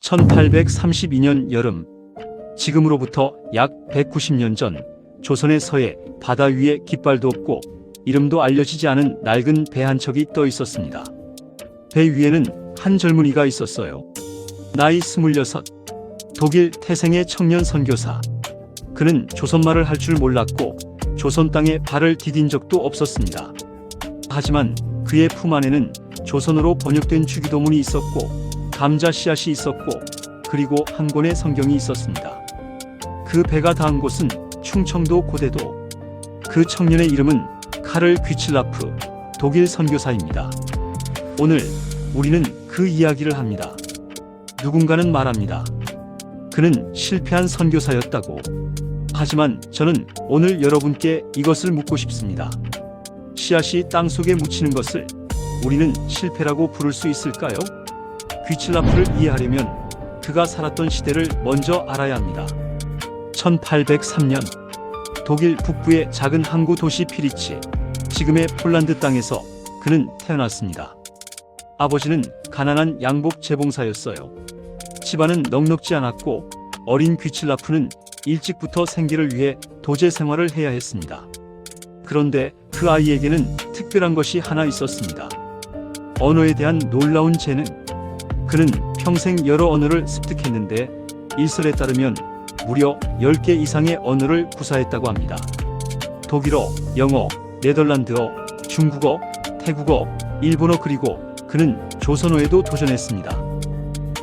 1832년 여름, 지금으로부터 약 190년 전 조선의 서해 바다 위에 깃발도 없고 이름도 알려지지 않은 낡은 배 한 척이 떠 있었습니다. 배 위에는 한 젊은이가 있었어요. 나이 26, 독일 태생의 청년 선교사. 그는 조선말을 할 줄 몰랐고 조선 땅에 발을 디딘 적도 없었습니다. 하지만 그의 품 안에는 조선어로 번역된 주기도문이 있었고 감자 씨앗이 있었고 그리고 한 권의 성경이 있었습니다. 그 배가 닿은 곳은 충청도 고대도. 그 청년의 이름은 카를 귀칠라프, 독일 선교사입니다. 오늘 우리는 그 이야기를 합니다. 누군가는 말합니다. 그는 실패한 선교사였다고. 하지만 저는 오늘 여러분께 이것을 묻고 싶습니다. 씨앗이 땅속에 묻히는 것을 우리는 실패라고 부를 수 있을까요? 귀칠라프를 이해하려면 그가 살았던 시대를 먼저 알아야 합니다. 1803년 독일 북부의 작은 항구 도시 피리치, 지금의 폴란드 땅에서 그는 태어났습니다. 아버지는 가난한 양복 재봉사였어요. 집안은 넉넉지 않았고 어린 귀칠라프는 일찍부터 생계를 위해 도제 생활을 해야 했습니다. 그런데 그 아이에게는 특별한 것이 하나 있었습니다. 언어에 대한 놀라운 재능. 그는 평생 여러 언어를 습득했는데 일설에 따르면 무려 10개 이상의 언어를 구사했다고 합니다. 독일어, 영어, 네덜란드어, 중국어, 태국어, 일본어 그리고 그는 조선어에도 도전했습니다.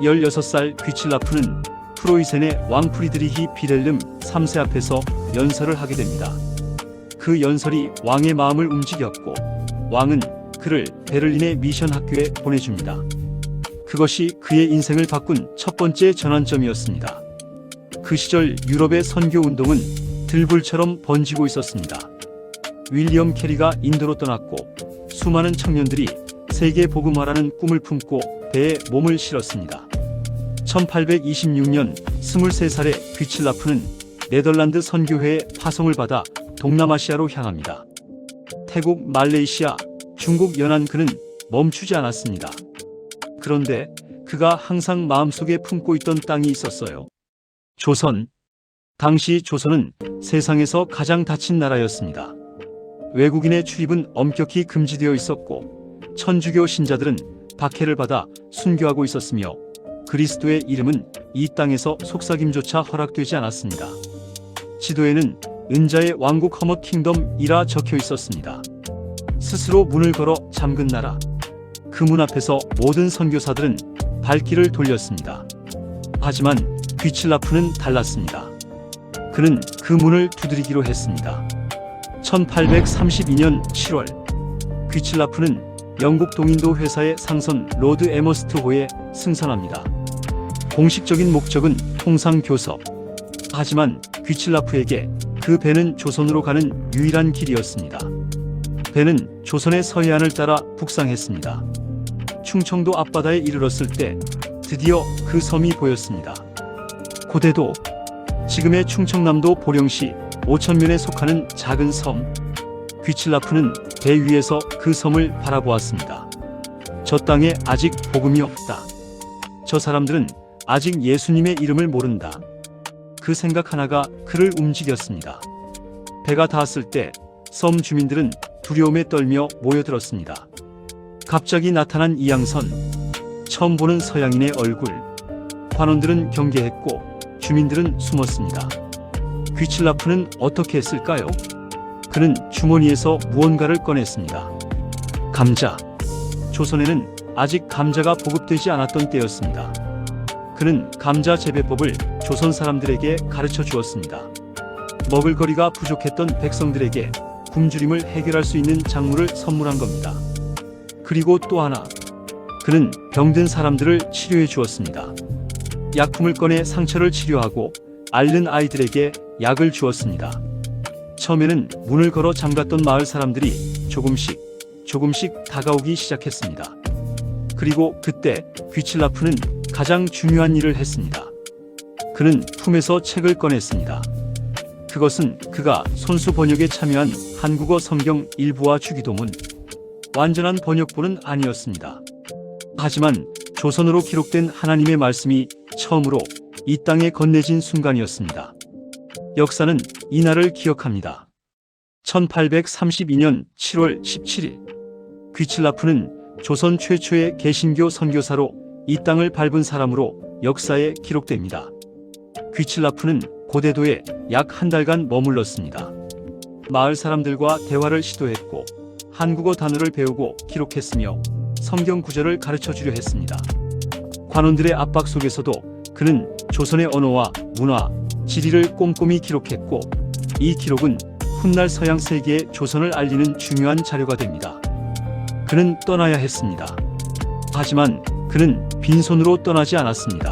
16살 귀칠라프는 프로이센의 왕 프리드리히 빌헬름 3세 앞에서 연설을 하게 됩니다. 그 연설이 왕의 마음을 움직였고 왕은 그를 베를린의 미션 학교에 보내줍니다. 그것이 그의 인생을 바꾼 첫 번째 전환점이었습니다. 그 시절 유럽의 선교 운동은 들불처럼 번지고 있었습니다. 윌리엄 캐리가 인도로 떠났고 수많은 청년들이 세계 복음화라는 꿈을 품고 배에 몸을 실었습니다. 1826년 23살의 귀칠라프는 네덜란드 선교회의 파송을 받아 동남아시아로 향합니다. 태국, 말레이시아, 중국 연안 그는 멈추지 않았습니다. 그런데 그가 항상 마음속에 품고 있던 땅이 있었어요. 조선. 당시 조선은 세상에서 가장 닫힌 나라였습니다. 외국인의 출입은 엄격히 금지되어 있었고 천주교 신자들은 박해를 받아 순교하고 있었으며 그리스도의 이름은 이 땅에서 속삭임조차 허락되지 않았습니다. 지도에는 은자의 왕국 허머 킹덤이라 적혀 있었습니다. 스스로 문을 걸어 잠근 나라. 그 문 앞에서 모든 선교사들은 발길을 돌렸습니다. 하지만 귀칠라프는 달랐습니다. 그는 그 문을 두드리기로 했습니다. 1832년 7월 귀칠라프는 영국 동인도 회사의 상선 로드 에머스트호에 승선합니다. 공식적인 목적은 통상 교섭. 하지만 귀칠라프에게 그 배는 조선으로 가는 유일한 길이었습니다. 배는 조선의 서해안을 따라 북상했습니다. 충청도 앞바다에 이르렀을 때 드디어 그 섬이 보였습니다. 고대도, 지금의 충청남도 보령시 오천면에 속하는 작은 섬. 귀칠라프는 배 위에서 그 섬을 바라보았습니다. 저 땅에 아직 복음이 없다. 저 사람들은 아직 예수님의 이름을 모른다. 그 생각 하나가 그를 움직였습니다. 배가 닿았을 때 섬 주민들은 두려움에 떨며 모여들었습니다. 갑자기 나타난 이양선, 처음 보는 서양인의 얼굴. 관원들은 경계했고 주민들은 숨었습니다. 귀칠라프는 어떻게 했을까요? 그는 주머니에서 무언가를 꺼냈습니다. 감자. 조선에는 아직 감자가 보급되지 않았던 때였습니다. 그는 감자 재배법을 조선 사람들에게 가르쳐 주었습니다. 먹을거리가 부족했던 백성들에게 굶주림을 해결할 수 있는 작물을 선물한 겁니다. 그리고 또 하나, 그는 병든 사람들을 치료해 주었습니다. 약품을 꺼내 상처를 치료하고 앓는 아이들에게 약을 주었습니다. 처음에는 문을 걸어 잠갔던 마을 사람들이 조금씩 다가오기 시작했습니다. 그리고 그때 귀칠라프는 가장 중요한 일을 했습니다. 그는 품에서 책을 꺼냈습니다. 그것은 그가 손수 번역에 참여한 한국어 성경 일부와 주기도문. 완전한 번역본은 아니었습니다. 하지만 조선어로 기록된 하나님의 말씀이 처음으로 이 땅에 건네진 순간이었습니다. 역사는 이날을 기억합니다. 1832년 7월 17일 귀칠라프는 조선 최초의 개신교 선교사로 이 땅을 밟은 사람으로 역사에 기록됩니다. 귀칠라프는 고대도에 약 한 달간 머물렀습니다. 마을 사람들과 대화를 시도했고 한국어 단어를 배우고 기록했으며 성경 구절을 가르쳐 주려 했습니다. 관원들의 압박 속에서도 그는 조선의 언어와 문화, 지리를 꼼꼼히 기록했고 이 기록은 훗날 서양 세계에 조선을 알리는 중요한 자료가 됩니다. 그는 떠나야 했습니다. 하지만 그는 빈손으로 떠나지 않았습니다.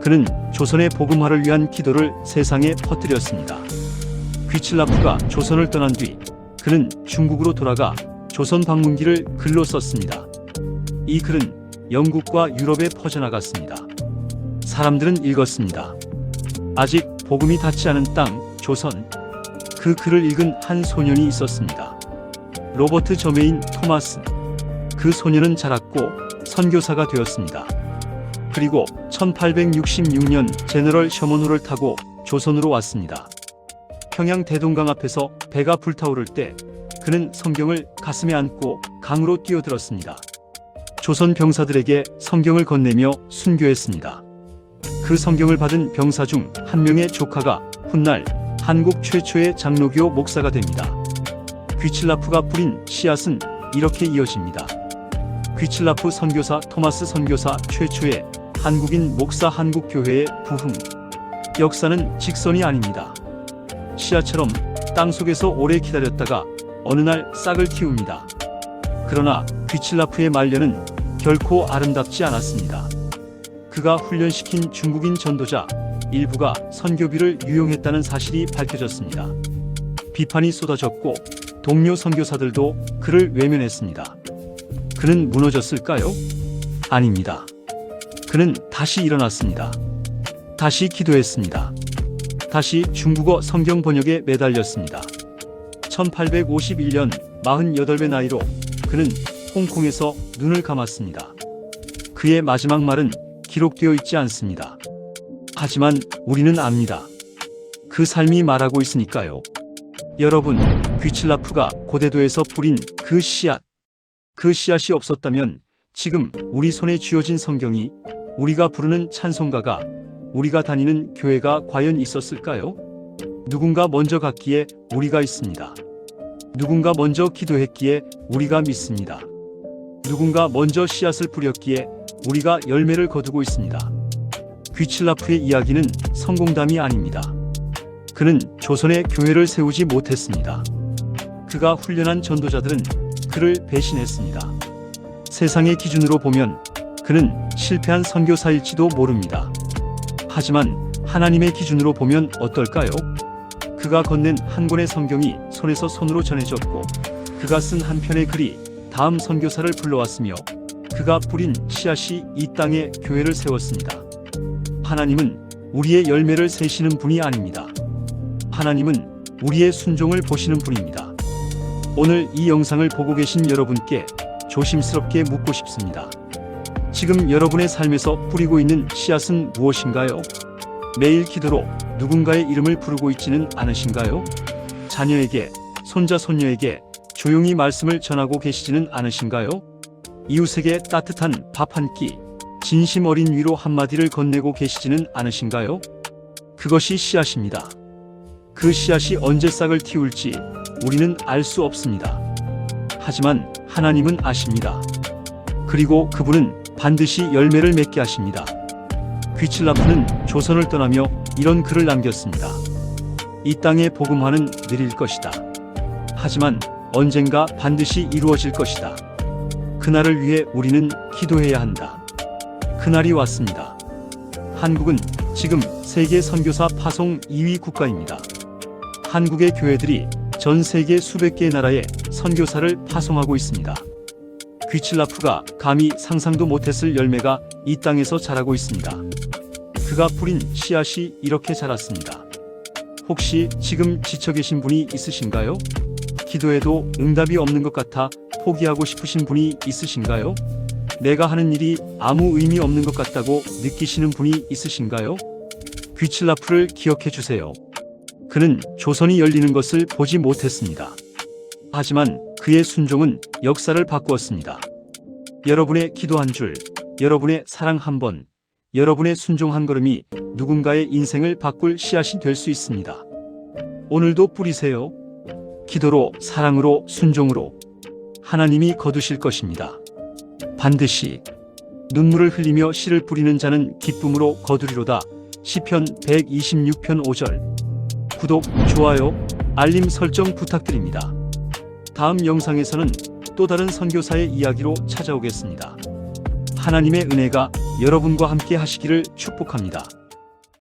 그는 조선의 복음화를 위한 기도를 세상에 퍼뜨렸습니다. 귀칠라프가 조선을 떠난 뒤 그는 중국으로 돌아가 조선 방문기를 글로 썼습니다. 이 글은 영국과 유럽에 퍼져나갔습니다. 사람들은 읽었습니다. 아직 복음이 닿지 않은 땅, 조선. 그 글을 읽은 한 소년이 있었습니다. 로버트 저메인 토마스. 그 소년은 자랐고 선교사가 되었습니다. 그리고 1866년 제너럴 셔먼호를 타고 조선으로 왔습니다. 평양 대동강 앞에서 배가 불타오를 때 그는 성경을 가슴에 안고 강으로 뛰어들었습니다. 조선 병사들에게 성경을 건네며 순교했습니다. 그 성경을 받은 병사 중 한 명의 조카가 훗날 한국 최초의 장로교 목사가 됩니다. 귀칠라프가 뿌린 씨앗은 이렇게 이어집니다. 귀칠라프 선교사 토마스 선교사 최초의 한국인 목사 한국교회의 부흥. 역사는 직선이 아닙니다. 씨앗처럼 땅속에서 오래 기다렸다가 어느 날 싹을 틔웁니다. 그러나 귀칠라프의 말년은 결코 아름답지 않았습니다. 그가 훈련시킨 중국인 전도자 일부가 선교비를 유용했다는 사실이 밝혀졌습니다. 비판이 쏟아졌고 동료 선교사들도 그를 외면했습니다. 그는 무너졌을까요? 아닙니다. 그는 다시 일어났습니다. 다시 기도했습니다. 다시 중국어 성경 번역에 매달렸습니다. 1851년 48의 나이로 그는 홍콩에서 눈을 감았습니다. 그의 마지막 말은 기록되어 있지 않습니다. 하지만 우리는 압니다. 그 삶이 말하고 있으니까요. 여러분, 귀칠라프가 고대도에서 뿌린 그 씨앗. 그 씨앗이 없었다면 지금 우리 손에 쥐어진 성경이, 우리가 부르는 찬송가가, 우리가 다니는 교회가 과연 있었을까요? 누군가 먼저 갔기에 우리가 있습니다. 누군가 먼저 기도했기에 우리가 믿습니다. 누군가 먼저 씨앗을 뿌렸기에 우리가 열매를 거두고 있습니다. 귀칠라프의 이야기는 성공담이 아닙니다. 그는 조선의 교회를 세우지 못했습니다. 그가 훈련한 전도자들은 그를 배신했습니다. 세상의 기준으로 보면 그는 실패한 선교사일지도 모릅니다. 하지만 하나님의 기준으로 보면 어떨까요? 그가 건넨 한 권의 성경이 손에서 손으로 전해졌고 그가 쓴 한 편의 글이 다음 선교사를 불러왔으며 그가 뿌린 씨앗이 이 땅에 교회를 세웠습니다. 하나님은 우리의 열매를 세시는 분이 아닙니다. 하나님은 우리의 순종을 보시는 분입니다. 오늘 이 영상을 보고 계신 여러분께 조심스럽게 묻고 싶습니다. 지금 여러분의 삶에서 뿌리고 있는 씨앗은 무엇인가요? 매일 기도로 누군가의 이름을 부르고 있지는 않으신가요? 자녀에게, 손자, 손녀에게 조용히 말씀을 전하고 계시지는 않으신가요? 이웃에게 따뜻한 밥 한 끼, 진심 어린 위로 한마디를 건네고 계시지는 않으신가요? 그것이 씨앗입니다. 그 씨앗이 언제 싹을 틔울지 우리는 알 수 없습니다. 하지만 하나님은 아십니다. 그리고 그분은 반드시 열매를 맺게 하십니다. 귀칠라프는 조선을 떠나며 이런 글을 남겼습니다. 이 땅의 복음화는 느릴 것이다. 하지만 언젠가 반드시 이루어질 것이다. 그날을 위해 우리는 기도해야 한다. 그날이 왔습니다. 한국은 지금 세계 선교사 파송 2위 국가입니다. 한국의 교회들이 전 세계 수백 개의 나라에 선교사를 파송하고 있습니다. 귀칠라프가 감히 상상도 못했을 열매가 이 땅에서 자라고 있습니다. 그가 뿌린 씨앗이 이렇게 자랐습니다. 혹시 지금 지쳐 계신 분이 있으신가요? 기도해도 응답이 없는 것 같아 포기하고 싶으신 분이 있으신가요? 내가 하는 일이 아무 의미 없는 것 같다고 느끼시는 분이 있으신가요? 귀칠라프를 기억해 주세요. 그는 조선이 열리는 것을 보지 못했습니다. 하지만 그의 순종은 역사를 바꾸었습니다. 여러분의 기도 한 줄, 여러분의 사랑 한 번, 여러분의 순종 한 걸음이 누군가의 인생을 바꿀 씨앗이 될 수 있습니다. 오늘도 뿌리세요. 기도로, 사랑으로, 순종으로 하나님이 거두실 것입니다. 반드시. 눈물을 흘리며 씨를 뿌리는 자는 기쁨으로 거두리로다. 시편 126편 5절. 구독, 좋아요, 알림 설정 부탁드립니다. 다음 영상에서는 또 다른 선교사의 이야기로 찾아오겠습니다. 하나님의 은혜가 여러분과 함께 하시기를 축복합니다.